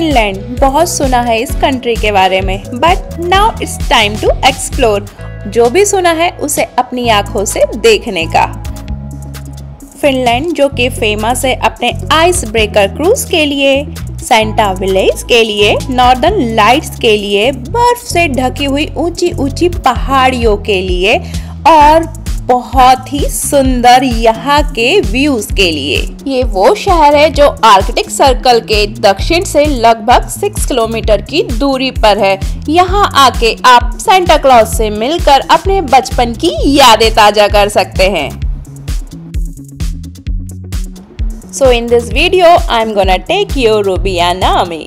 Finland, बहुत सुना है इस कंट्री के बारे में, but now it's time to explore. जो भी सुना है उसे अपनी आंखों से देखने का। फिनलैंड जो कि फेमस है अपने आइस ब्रेकर क्रूज के लिए, सेंटा विलेज के लिए, नॉर्दर्न लाइट्स के लिए, बर्फ से ढकी हुई ऊंची ऊंची पहाड़ियों के लिए और बहुत ही सुंदर यहाँ के व्यूज के लिए। ये वो शहर है जो आर्कटिक सर्कल के दक्षिण से लगभग 6 किलोमीटर की दूरी पर है। यहाँ आके आप सेंटा क्लॉज से मिलकर अपने बचपन की यादें ताजा कर सकते हैं। So in this video, I'm gonna take you Rubianami.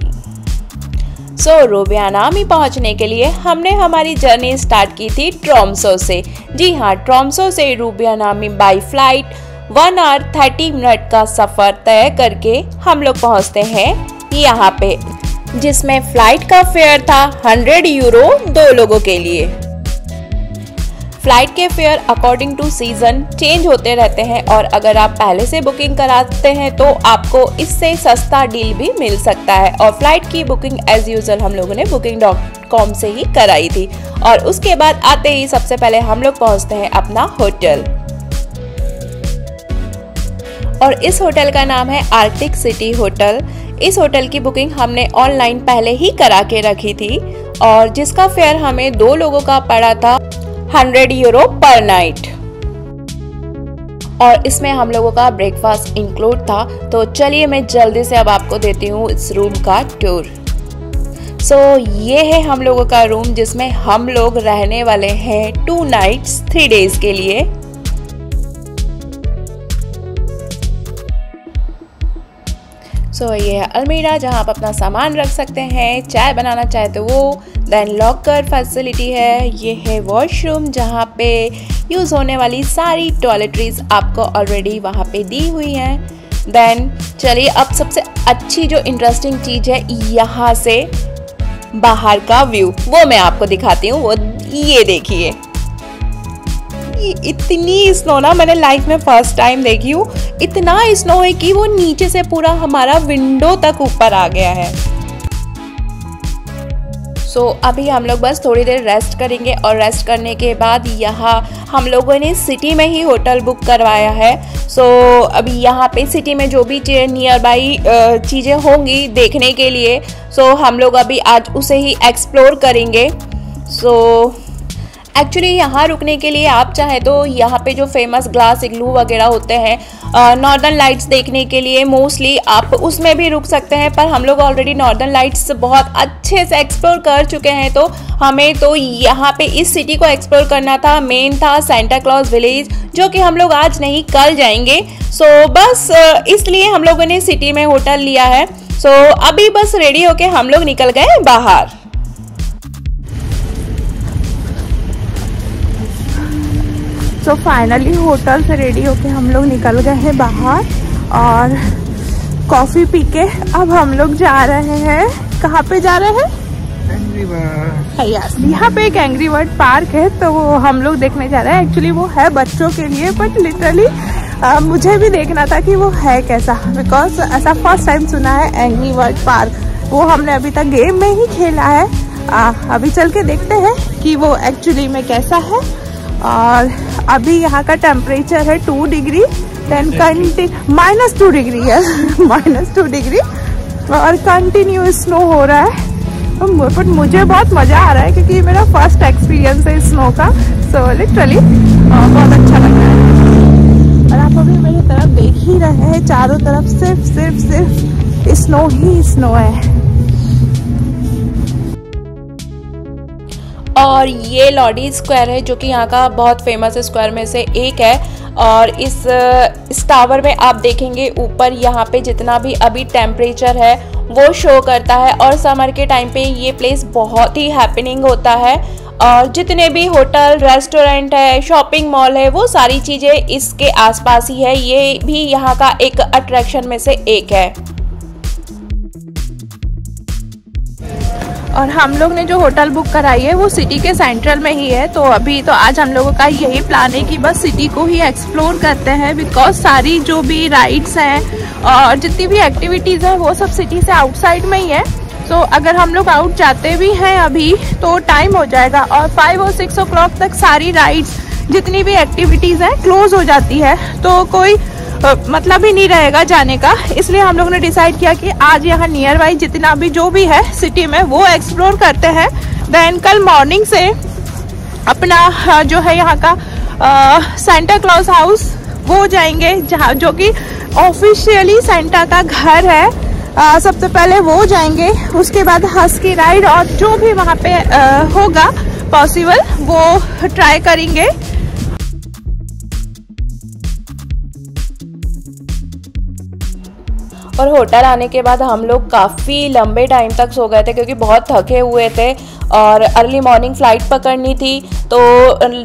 रुबियानामी पहुंचने के लिए हमने हमारी जर्नी स्टार्ट की थी ट्रोम्सो से। जी हाँ, ट्रोम्सो से रुबियानामी बाई फ्लाइट 1 आवर 30 मिनट का सफ़र तय करके हम लोग पहुंचते हैं यहाँ पे, जिसमें फ्लाइट का फेयर था 100 यूरो 2 लोगों के लिए। फ्लाइट के fare according to season change होते रहते हैं और अगर आप पहले से बुकिंग कराते हैं तो आपको इससे सस्ता डील भी मिल सकता है। और फ्लाइट की बुकिंग एज यूजुअल हम लोगों ने booking.com से ही कराई थी। और उसके बाद आते ही सबसे पहले हम लोग पहुंचते हैं अपना होटल, और इस होटल का नाम है आर्कटिक सिटी होटल। इस होटल की बुकिंग हमने ऑनलाइन पहले ही करा के रखी थी और जिसका फेयर हमें 2 लोगों का पड़ा था 100 यूरो पर नाइट, और इसमें हम लोगों का ब्रेकफास्ट इंक्लूड था। तो चलिए मैं जल्दी से अब आपको देती हूँ इस रूम का टूर। ये है हम लोगों का रूम जिसमें हम लोग रहने वाले हैं 2 नाइट्स 3 डेज के लिए। ये है अलमीरा जहाँ आप अपना सामान रख सकते हैं, चाय बनाना चाहे तो वो। देन लॉकर फैसिलिटी है। ये है वॉशरूम जहाँ पे यूज़ होने वाली सारी टॉयलेटरीज आपको ऑलरेडी वहाँ पे दी हुई हैं। देन चलिए अब सबसे अच्छी जो इंटरेस्टिंग चीज़ है यहाँ से बाहर का व्यू, वो मैं आपको दिखाती हूँ। वो ये देखिए, इतनी स्नो ना मैंने लाइफ में फर्स्ट टाइम देखी हूँ। इतना स्नो है कि वो नीचे से पूरा हमारा विंडो तक ऊपर आ गया है। अभी हम लोग बस थोड़ी देर रेस्ट करेंगे और रेस्ट करने के बाद यहाँ हम लोगों ने सिटी में ही होटल बुक करवाया है। अभी यहाँ पे सिटी में जो भी नियर बाई चीज़ें होंगी देखने के लिए, हम लोग अभी आज उसे ही एक्सप्लोर करेंगे। एक्चुअली यहाँ रुकने के लिए आप चाहे तो यहाँ पे जो फेमस ग्लास इग्लू वगैरह होते हैं नॉर्दर्न लाइट्स देखने के लिए मोस्टली आप उसमें भी रुक सकते हैं, पर हम लोग ऑलरेडी नॉर्दर्न लाइट्स बहुत अच्छे से एक्सप्लोर कर चुके हैं। तो हमें तो यहाँ पे इस सिटी को एक्सप्लोर करना था। मेन था सेंटा क्लॉज विलेज, जो कि हम लोग आज नहीं कल जाएंगे। बस इसलिए हम लोगों ने सिटी में होटल लिया है। अभी बस रेडी होके हम लोग निकल गए बाहर। फाइनली होटल से रेडी होके हम लोग निकल गए हैं बाहर और कॉफ़ी पी के अब हम लोग जा रहे हैं। कहाँ पे जा रहे हैं? Angry bird. यस, यहाँ पे एक एंग्री बर्ड पार्क है तो वो हम लोग देखने जा रहे हैं। एक्चुअली वो है बच्चों के लिए, बट लिटरली मुझे भी देखना था कि वो है कैसा, बिकॉज ऐसा फर्स्ट टाइम सुना है एंग्री बर्ड पार्क। वो हमने अभी तक गेम में ही खेला है। अभी चल के देखते हैं कि वो एक्चुअली में कैसा है। और अभी यहाँ का टेम्परेचर है 2 डिग्री, देन -2 डिग्री है -2 डिग्री, और कंटिन्यू स्नो हो रहा है। बट मुझे बहुत मज़ा आ रहा है क्योंकि मेरा फर्स्ट एक्सपीरियंस है स्नो का। लिटरली बहुत अच्छा लग रहा है। और आप अभी मेरी तरफ देख ही रहे हैं, चारों तरफ सिर्फ स्नो ही स्नो है। और ये लॉडी स्क्वायर है जो कि यहाँ का बहुत फेमस स्क्वायर में से एक है। और इस टावर में आप देखेंगे ऊपर यहाँ पे जितना भी अभी टेम्परेचर है वो शो करता है। और समर के टाइम पे ये प्लेस बहुत ही हैपनिंग होता है और जितने भी होटल, रेस्टोरेंट है, शॉपिंग मॉल है, वो सारी चीज़ें इसके आसपास ही है। ये भी यहाँ का एक अट्रैक्शन में से एक है। और हम लोग ने जो होटल बुक कराई है वो सिटी के सेंट्रल में ही है। तो अभी तो आज हम लोगों का यही प्लान है कि बस सिटी को ही एक्सप्लोर करते हैं, बिकॉज सारी जो भी राइड्स हैं और जितनी भी एक्टिविटीज़ हैं वो सब सिटी से आउटसाइड में ही है। सो अगर हम लोग आउट जाते भी हैं अभी तो टाइम हो जाएगा, और 5 और 6 o'clock तक सारी राइड्स जितनी भी एक्टिविटीज़ हैं क्लोज हो जाती है, तो कोई मतलब ही नहीं रहेगा जाने का। इसलिए हम लोग ने डिसाइड किया कि आज यहाँ नियर बाई जितना भी जो भी है सिटी में वो एक्सप्लोर करते हैं। देन कल मॉर्निंग से अपना जो है यहाँ का सेंटा क्लॉज हाउस वो जाएंगे, जहाँ जो कि ऑफिशियली सेंटा का घर है। सबसे पहले वो जाएंगे, उसके बाद हस्की राइड और जो भी वहाँ पे होगा पॉसिबल वो ट्राई करेंगे। और होटल आने के बाद हम लोग काफ़ी लंबे टाइम तक सो गए थे क्योंकि बहुत थके हुए थे और अर्ली मॉर्निंग फ़्लाइट पकड़नी थी, तो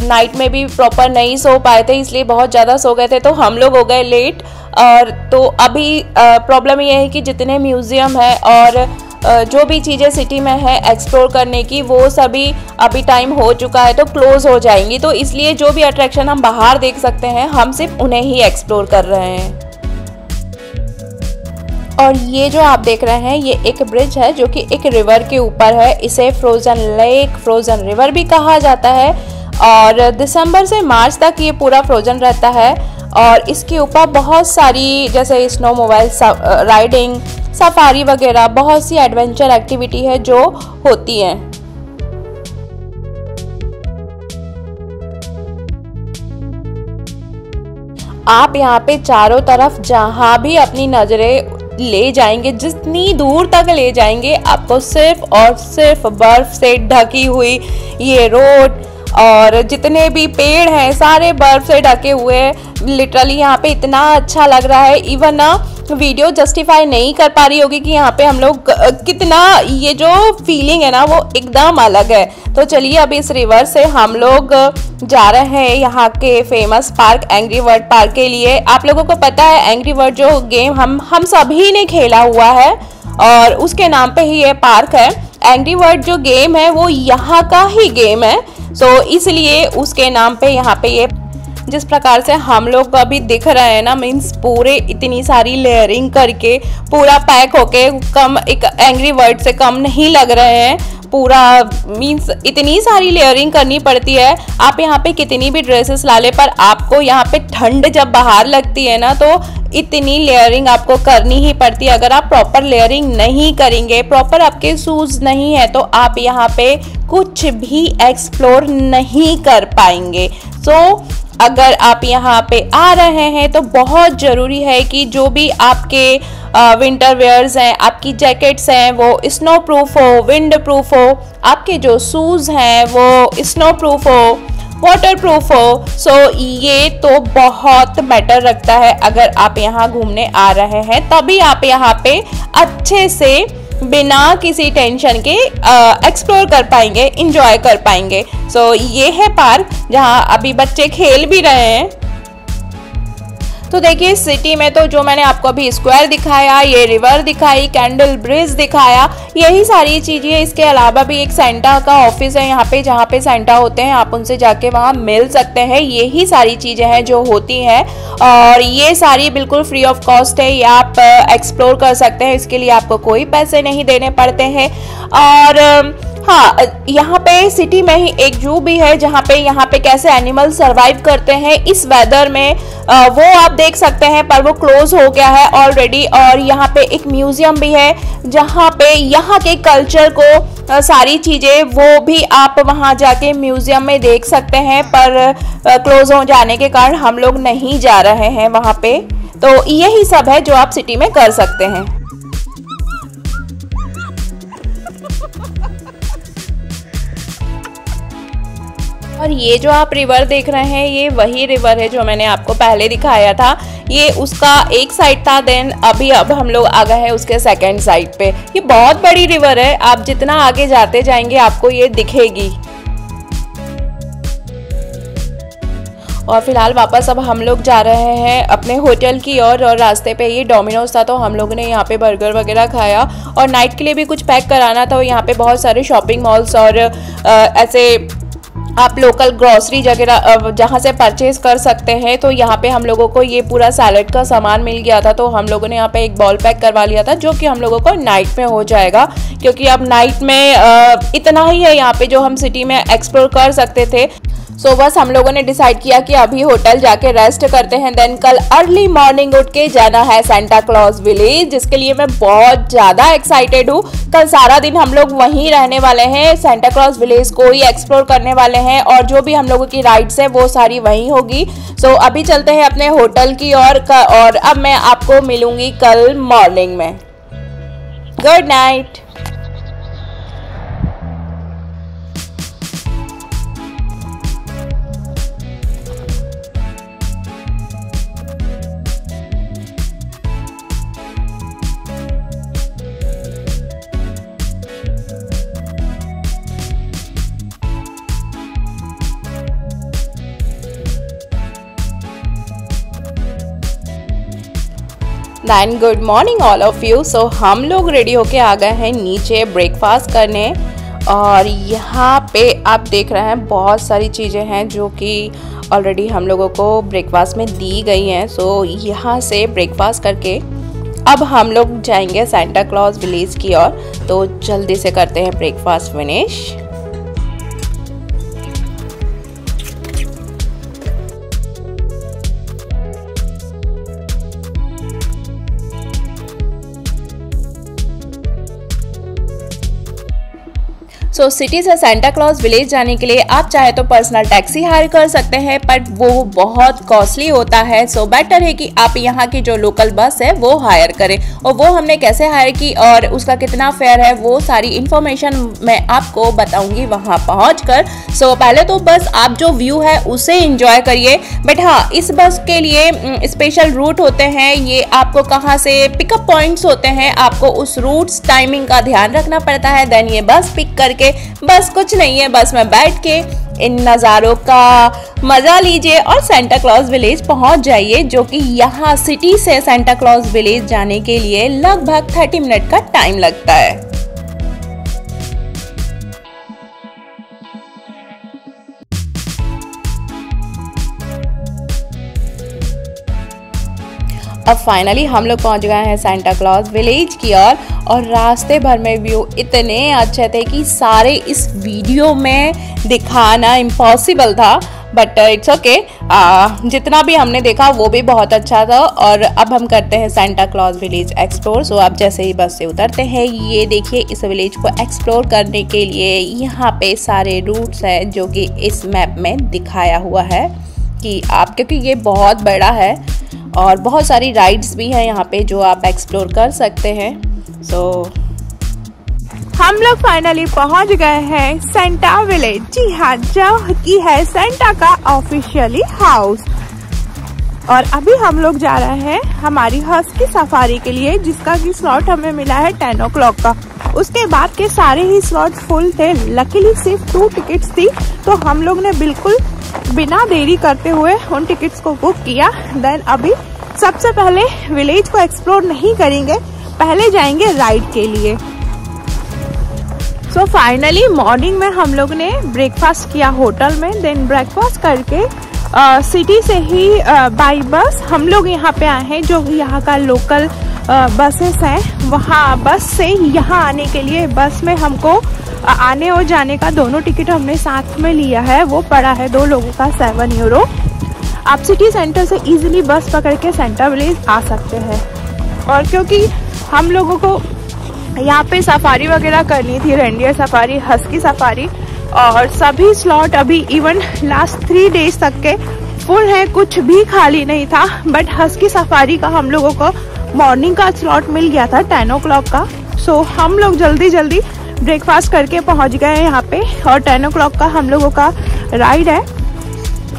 नाइट में भी प्रॉपर नहीं सो पाए थे, इसलिए बहुत ज़्यादा सो गए थे, तो हम लोग हो गए लेट। और तो अभी प्रॉब्लम ये है कि जितने म्यूज़ियम है और जो भी चीज़ें सिटी में है एक्सप्लोर करने की वो सभी अभी टाइम हो चुका है तो क्लोज़ हो जाएंगी, तो इसलिए जो भी अट्रैक्शन हम बाहर देख सकते हैं हम सिर्फ उन्हें ही एक्सप्लोर कर रहे हैं। और ये जो आप देख रहे हैं ये एक ब्रिज है जो कि एक रिवर के ऊपर है, इसे फ्रोज़न लेक, फ्रोज़न रिवर भी कहा जाता है। और दिसंबर से मार्च तक ये पूरा फ्रोज़न रहता है और इसके ऊपर बहुत सारी जैसे स्नो मोबाइल राइडिंग, सफारी वगैरह बहुत सी एडवेंचर एक्टिविटी है जो होती हैं। आप यहाँ पे चारों तरफ जहाँ भी अपनी नज़रें ले जाएंगे, जितनी दूर तक ले जाएंगे आपको सिर्फ और सिर्फ बर्फ से ढकी हुई ये रोड और जितने भी पेड़ हैं सारे बर्फ से ढके हुए हैं। लिटरली यहाँ पे इतना अच्छा लग रहा है, इवन ना वीडियो जस्टिफाई नहीं कर पा रही होगी कि यहाँ पे हम लोग कितना, ये जो फीलिंग है ना वो एकदम अलग है। तो चलिए अभी इस रिवर से हम लोग जा रहे हैं यहाँ के famous park angry bird park के लिए। आप लोगों को पता है एंग्री बर्ड जो गेम हम सभी ने खेला हुआ है और उसके नाम पे ही ये पार्क है। एंग्री बर्ड जो गेम है वो यहाँ का ही गेम है, तो इसलिए उसके नाम पे यहाँ पे ये जिस प्रकार से हम लोग अभी दिख रहे हैं ना, मीन्स पूरे इतनी सारी लेयरिंग करके पूरा पैक होके कम एक एंग्री बर्ड से कम नहीं लग रहे हैं, पूरा मीन्स इतनी सारी लेयरिंग करनी पड़ती है। आप यहाँ पे कितनी भी ड्रेसेस ला ले पर आपको यहाँ पे ठंड जब बाहर लगती है ना तो इतनी लेयरिंग आपको करनी ही पड़ती है। अगर आप प्रॉपर लेयरिंग नहीं करेंगे, प्रॉपर आपके शूज़ नहीं है तो आप यहाँ पे कुछ भी एक्सप्लोर नहीं कर पाएंगे। सो अगर आप यहाँ पे आ रहे हैं तो बहुत ज़रूरी है कि जो भी आपके विंटर वेयर्स हैं, आपकी जैकेट्स हैं वो स्नो प्रूफ हो, विंड प्रूफ हो, आपके जो शूज़ हैं वो स्नो प्रूफ हो, वाटर प्रूफ हो। सो ये तो बहुत मैटर रखता है। अगर आप यहाँ घूमने आ रहे हैं तभी आप यहाँ पे अच्छे से बिना किसी टेंशन के एक्सप्लोर कर पाएंगे, इंजॉय कर पाएंगे। सो ये है पार्क जहाँ अभी बच्चे खेल भी रहे हैं। तो देखिए सिटी में तो जो मैंने आपको अभी स्क्वायर दिखाया, ये रिवर दिखाई, कैंडल ब्रिज दिखाया, यही सारी चीज़ें। इसके अलावा भी एक सेंटा का ऑफिस है यहाँ पे जहाँ पे सेंटा होते हैं, आप उनसे जाके वहाँ मिल सकते हैं। यही सारी चीज़ें हैं जो होती हैं और ये सारी बिल्कुल फ्री ऑफ कॉस्ट है, ये आप एक्सप्लोर कर सकते हैं। इसके लिए आपको कोई पैसे नहीं देने पड़ते हैं। और हाँ, यहाँ पे सिटी में ही एक जू भी है जहाँ पे कैसे एनिमल सरवाइव करते हैं इस वेदर में, वो आप देख सकते हैं, पर वो क्लोज हो गया है ऑलरेडी। और यहाँ पे एक म्यूजियम भी है जहाँ पे यहाँ के कल्चर को सारी चीज़ें वो भी आप वहाँ जाके म्यूजियम में देख सकते हैं, पर क्लोज हो जाने के कारण हम लोग नहीं जा रहे हैं वहाँ पे। तो यही सब है जो आप सिटी में कर सकते हैं। और ये जो आप रिवर देख रहे हैं ये वही रिवर है जो मैंने आपको पहले दिखाया था। ये उसका एक साइड था, देन अब हम लोग आ गए हैं उसके सेकंड साइड पे। ये बहुत बड़ी रिवर है, आप जितना आगे जाते जाएंगे आपको ये दिखेगी। और फिलहाल वापस अब हम लोग जा रहे हैं अपने होटल की और रास्ते पे ये डोमिनोज था तो हम लोगों ने यहाँ पे बर्गर वगैरह खाया और नाइट के लिए भी कुछ पैक कराना था। यहाँ पे बहुत सारे शॉपिंग मॉल्स और ऐसे आप लोकल ग्रोसरी वगैरह जहाँ से परचेज कर सकते हैं। तो यहाँ पे हम लोगों को ये पूरा सैलेड का सामान मिल गया था, तो हम लोगों ने यहाँ पे एक बॉल पैक करवा लिया था, जो कि हम लोगों को नाइट में हो जाएगा, क्योंकि अब नाइट में इतना ही है यहाँ पे जो हम सिटी में एक्सप्लोर कर सकते थे। सो बस हम लोगों ने डिसाइड किया कि अभी होटल जाके रेस्ट करते हैं, देन कल अर्ली मॉर्निंग उठ के जाना है सेंटा क्लॉज विलेज, जिसके लिए मैं बहुत ज़्यादा एक्साइटेड हूँ। कल सारा दिन हम लोग वहीं रहने वाले हैं, सेंटा क्लॉज विलेज को ही एक्सप्लोर करने वाले हैं, और जो भी हम लोगों की राइड्स है वो सारी वहीं होगी। सो अभी चलते हैं अपने होटल की और अब मैं आपको मिलूंगी कल मॉर्निंग में। Good night. Then good morning all of you. So हम लोग रेडी होके आ गए हैं नीचे ब्रेकफास्ट करने, और यहाँ पे आप देख रहे हैं बहुत सारी चीज़ें हैं जो कि ऑलरेडी हम लोगों को ब्रेकफास्ट में दी गई हैं। सो यहाँ से ब्रेकफास्ट करके अब हम लोग जाएंगे सेंटा क्लॉज विलेज की ओर, तो जल्दी से करते हैं ब्रेकफास्ट फिनिश। सो सिटी से सेंटा क्लॉज विलेज जाने के लिए आप चाहे तो पर्सनल टैक्सी हायर कर सकते हैं, बट वो बहुत कॉस्टली होता है। सो बेटर है कि आप यहाँ की जो लोकल बस है वो हायर करें, और वो हमने कैसे हायर की और उसका कितना फेयर है वो सारी इन्फॉर्मेशन मैं आपको बताऊंगी वहाँ पहुँचकर। सो पहले तो बस आप जो व्यू है उसे इंजॉय करिए, बट हाँ इस बस के लिए स्पेशल रूट होते हैं, ये आपको कहाँ से पिकअप पॉइंट्स होते हैं, आपको उस रूट्स टाइमिंग का ध्यान रखना पड़ता है। देन ये बस पिक करके बस कुछ नहीं है, बस में बैठ के इन नज़ारों का मज़ा लीजिए और सेंटा क्लॉज विलेज पहुंच जाइए, जो कि यहाँ सिटी से सेंटा क्लॉज विलेज जाने के लिए लगभग 30 मिनट का टाइम लगता है। अब फाइनली हम लोग पहुंच गए हैं सेंटा क्लॉज विलेज की ओर, और रास्ते भर में व्यू इतने अच्छे थे कि सारे इस वीडियो में दिखाना इम्पॉसिबल था, बट इट्स ओके। जितना भी हमने देखा वो भी बहुत अच्छा था। और अब हम करते हैं सेंटा क्लॉज विलेज एक्सप्लोर। सो आप जैसे ही बस से उतरते हैं, ये देखिए इस विलेज को एक्सप्लोर करने के लिए यहाँ पे सारे रूट्स हैं जो कि इस मैप में दिखाया हुआ है कि आप, क्योंकि ये बहुत बड़ा है और बहुत सारी राइड्स भी हैं यहाँ पे जो आप एक्सप्लोर कर सकते हैं। सो हम लोग फाइनली पहुंच गए हैं सेंटा विलेज। जी हाँ, जो कि है सेंटा का ऑफिशियली हाउस। और अभी हम लोग जा रहे हैं हमारी हस्की सफारी के लिए, जिसका की स्लॉट हमें मिला है 10 o'clock का। उसके बाद के सारे ही स्लॉट फुल थे, लकीली सिर्फ 2 टिकट्स थी, तो हम लोग ने बिल्कुल बिना देरी करते हुए उन टिकट्स को बुक किया। देन अभी सबसे पहले विलेज को एक्सप्लोर नहीं करेंगे, पहले जाएंगे राइड के लिए। सो फाइनली मॉर्निंग में हम लोग ने ब्रेकफास्ट किया होटल में। देन ब्रेकफास्ट करके सिटी से ही बाई बस हम लोग यहाँ पे आए हैं, जो यहाँ का लोकल बसेस हैं। वहाँ बस से यहाँ आने के लिए बस में हमको आने और जाने का दोनों टिकट हमने साथ में लिया है, वो पड़ा है 2 लोगों का 7 euro। आप सिटी सेंटर से इजीली बस पकड़ के सेंटा विलेज आ सकते हैं। और क्योंकि हम लोगों को यहाँ पे सफारी वगैरह करनी थी, रेंडियर सफारी, हस्की सफारी, और सभी स्लॉट अभी इवन लास्ट 3 days तक के फुल है, कुछ भी खाली नहीं था। बट हस्की सफारी का हम लोगों को मॉर्निंग का स्लॉट मिल गया था 10 o'clock का। सो हम लोग जल्दी जल्दी ब्रेकफास्ट करके पहुंच गए हैं यहाँ पे, और 10 o'clock का हम लोगों का राइड है।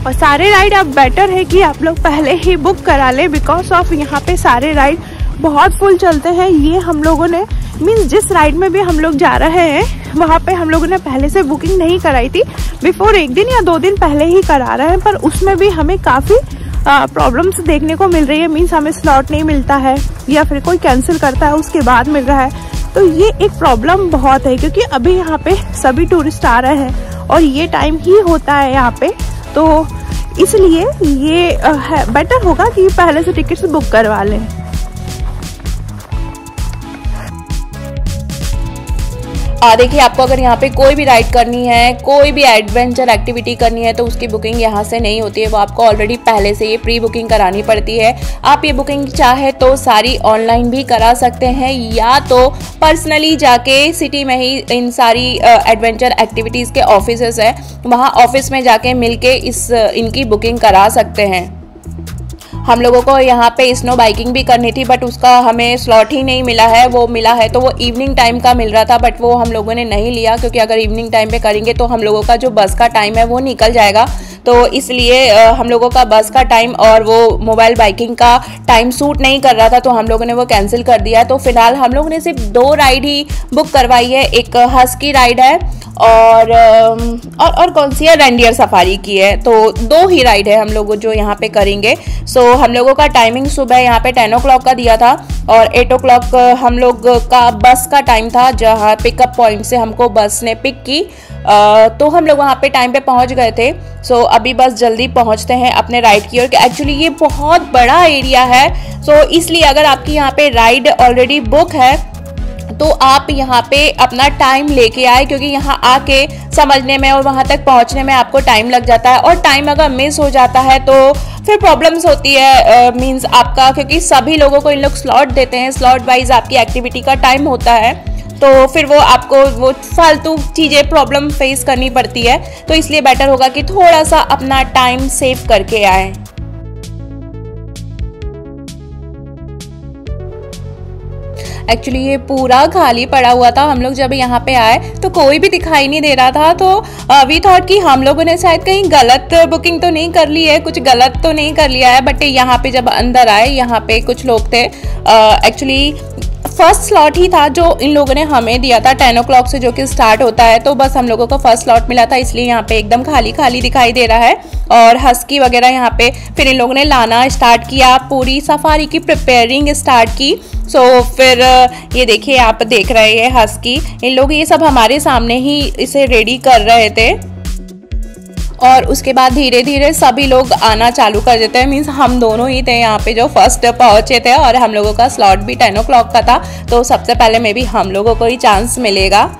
और सारे राइड अब बेटर है कि आप लोग पहले ही बुक करा ले, बिकॉज ऑफ यहाँ पे सारे राइड बहुत फुल चलते हैं। ये हम लोगों ने मीन्स जिस राइड में भी हम लोग जा रहे हैं वहाँ पे हम लोगों ने पहले से बुकिंग नहीं कराई थी, बिफोर 1 दिन या 2 दिन पहले ही करा रहे हैं, पर उसमें भी हमें काफ़ी प्रॉब्लम्स देखने को मिल रही है। मीन्स हमें स्लॉट नहीं मिलता है या फिर कोई कैंसिल करता है उसके बाद मिल रहा है, तो ये एक प्रॉब्लम बहुत है। क्योंकि अभी यहाँ पे सभी टूरिस्ट आ रहे हैं और ये टाइम ही होता है यहाँ पे, तो इसलिए ये बेटर होगा कि पहले से टिकट्स बुक करवा लें। देखिए, आपको अगर यहाँ पे कोई भी राइड करनी है, कोई भी एडवेंचर एक्टिविटी करनी है, तो उसकी बुकिंग यहाँ से नहीं होती है। वो आपको ऑलरेडी पहले से ये प्री बुकिंग करानी पड़ती है। आप ये बुकिंग चाहे तो सारी ऑनलाइन भी करा सकते हैं या तो पर्सनली जाके सिटी में ही इन सारी एडवेंचर एक्टिविटीज़ के ऑफिसेस है, वहाँ ऑफिस में जाके मिलके इनकी बुकिंग करा सकते हैं। हम लोगों को यहाँ पे स्नो बाइकिंग भी करनी थी, बट उसका हमें स्लॉट ही नहीं मिला है। वो मिला है तो वो इवनिंग टाइम का मिल रहा था, बट वो हम लोगों ने नहीं लिया, क्योंकि अगर इवनिंग टाइम पे करेंगे तो हम लोगों का जो बस का टाइम है वो निकल जाएगा। तो इसलिए हम लोगों का बस का टाइम और वो मोबाइल बाइकिंग का टाइम सूट नहीं कर रहा था, तो हम लोगों ने वो कैंसिल कर दिया। तो फिलहाल हम लोगों ने सिर्फ 2 राइड ही बुक करवाई है। एक हस्की राइड है और कौन सी है, रेंडियर सफारी की है। तो 2 ही राइड है हम लोग जो यहाँ पे करेंगे। सो हम लोगों का टाइमिंग सुबह यहाँ पे 10 o'clock का दिया था और 8 o'clock हम लोग का बस का टाइम था, जहाँ पिकअप पॉइंट से हमको बस ने पिक की। तो हम लोग वहाँ पे टाइम पे पहुँच गए थे। सो अभी बस जल्दी पहुँचते हैं अपने राइड की ओर। एक्चुअली ये बहुत बड़ा एरिया है, सो इसलिए अगर आपकी यहाँ पे राइड ऑलरेडी बुक है तो आप यहाँ पे अपना टाइम लेके आए, क्योंकि यहाँ आके समझने में और वहाँ तक पहुँचने में आपको टाइम लग जाता है। और टाइम अगर मिस हो जाता है तो फिर प्रॉब्लम्स होती है। मींस आपका, क्योंकि सभी लोगों को इन लोग स्लॉट देते हैं, स्लॉट वाइज आपकी एक्टिविटी का टाइम होता है, तो फिर वो आपको वो फालतू चीज़ें प्रॉब्लम फेस करनी पड़ती है। तो इसलिए बेटर होगा कि थोड़ा सा अपना टाइम सेव करके आए। एक्चुअली ये पूरा खाली पड़ा हुआ था। हम लोग जब यहाँ पे आए तो कोई भी दिखाई नहीं दे रहा था, तो वी थॉट कि हम लोगों ने शायद कहीं गलत बुकिंग तो नहीं कर ली है, कुछ गलत तो नहीं कर लिया है। बट यहाँ पे जब अंदर आए, यहाँ पे कुछ लोग थे, एक्चुअली फर्स्ट स्लॉट ही था जो इन लोगों ने हमें दिया था 10 o'clock से, जो कि स्टार्ट होता है। तो बस हम लोगों को फर्स्ट स्लॉट मिला था, इसलिए यहाँ पे एकदम खाली खाली दिखाई दे रहा है। और हस्की वगैरह यहाँ पे फिर इन लोगों ने लाना स्टार्ट किया, पूरी सफारी की प्रिपेयरिंग स्टार्ट की। सो फिर ये देखिए, आप देख रहे हैं हस्की, इन लोग ये सब हमारे सामने ही इसे रेडी कर रहे थे। और उसके बाद धीरे धीरे सभी लोग आना चालू कर देते हैं। मीन्स हम दोनों ही थे यहाँ पे जो फर्स्ट पहुँचे थे, और हम लोगों का स्लॉट भी 10 o'clock का था, तो सबसे पहले में भी हम लोगों को ही चांस मिलेगा।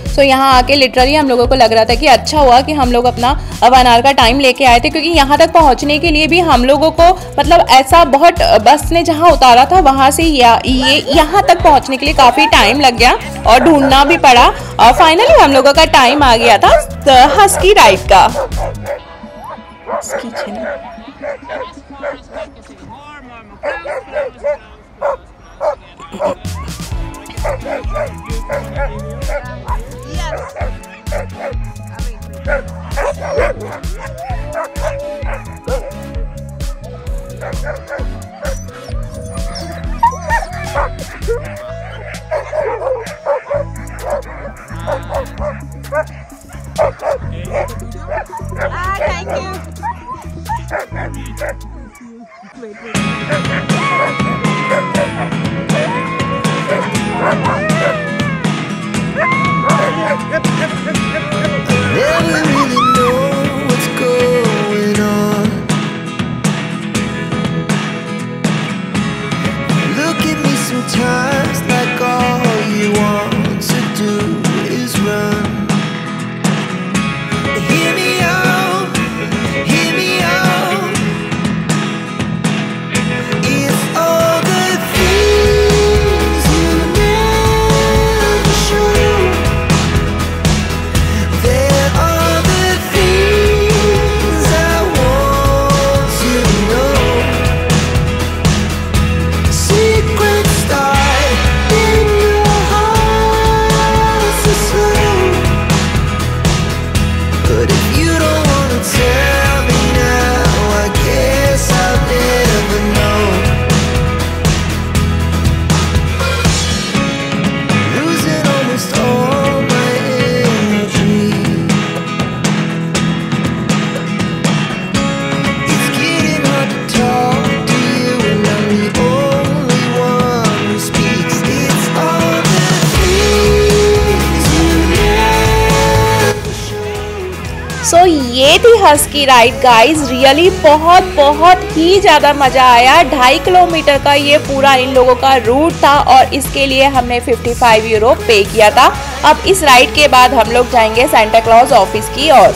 सो यहाँ आके लिटरली हम लोगों को लग रहा था कि अच्छा हुआ कि हम लोग अपना 1 hour का टाइम लेके आए थे, क्योंकि यहाँ तक पहुँचने के लिए भी हम लोगों को मतलब ऐसा बहुत, बस ने जहाँ उतारा था वहाँ से यहाँ तक पहुँचने के लिए काफ़ी टाइम लग गया और ढूंढना भी पड़ा। और फाइनली हम लोगों का टाइम आ गया था हस्की राइड का। Thank you. Never really know what's going on. Look at me sometimes like all you want to do is run. Hear me out, hear me out. If all the things you never husky ride guys, really बहुत ही ज़्यादा मज़ा आया। 2.5 kilometre का ये पूरा इन लोगों का root था और इसके लिए हमने 55 यूरो पे किया था। अब इस राइड के बाद हम लोग जाएंगे सांता क्लॉज ऑफिस की ओर।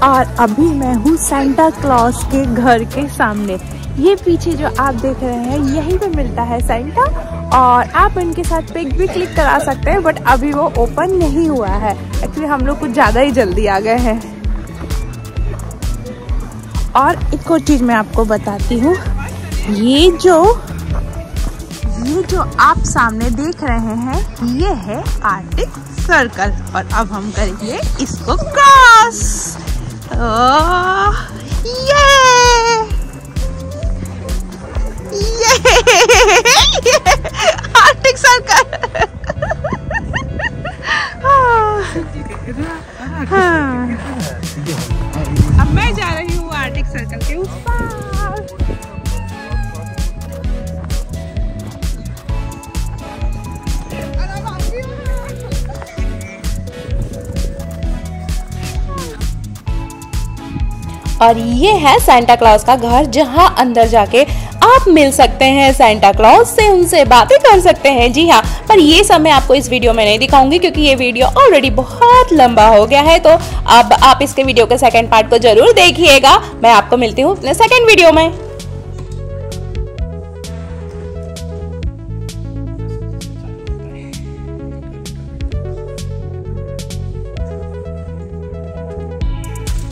और अभी मैं हूँ सांता क्लॉज के घर के सामने। ये पीछे जो आप देख रहे हैं यहीं पे मिलता है सांता, और आप इनके साथ पिक भी क्लिक करा सकते हैं, बट अभी वो ओपन नहीं हुआ है। एक्चुअली हम लोग कुछ ज़्यादा ही जल्दी आ गए हैं। और एक और चीज़ मैं आपको बताती हूँ, ये जो आप सामने देख रहे हैं ये है आर्टिक सर्कल, और अब हम करेंगे इसको क्रॉस। ये आर्टिक सर्कल। अब मैं जा रही हूँ आर्टिक सर्कल के उस पार। और ये है सांता क्लॉज का घर, जहां अंदर जाके आप मिल सकते हैं सांता क्लॉज से, उनसे बातें कर सकते हैं। जी हाँ, पर ये सब मैं आपको इस वीडियो में नहीं दिखाऊंगी क्योंकि ये वीडियो ऑलरेडी बहुत लंबा हो गया है। तो अब आप इसके वीडियो के सेकंड पार्ट को जरूर देखिएगा। मैं आपको मिलती हूँ अपने सेकंड वीडियो में।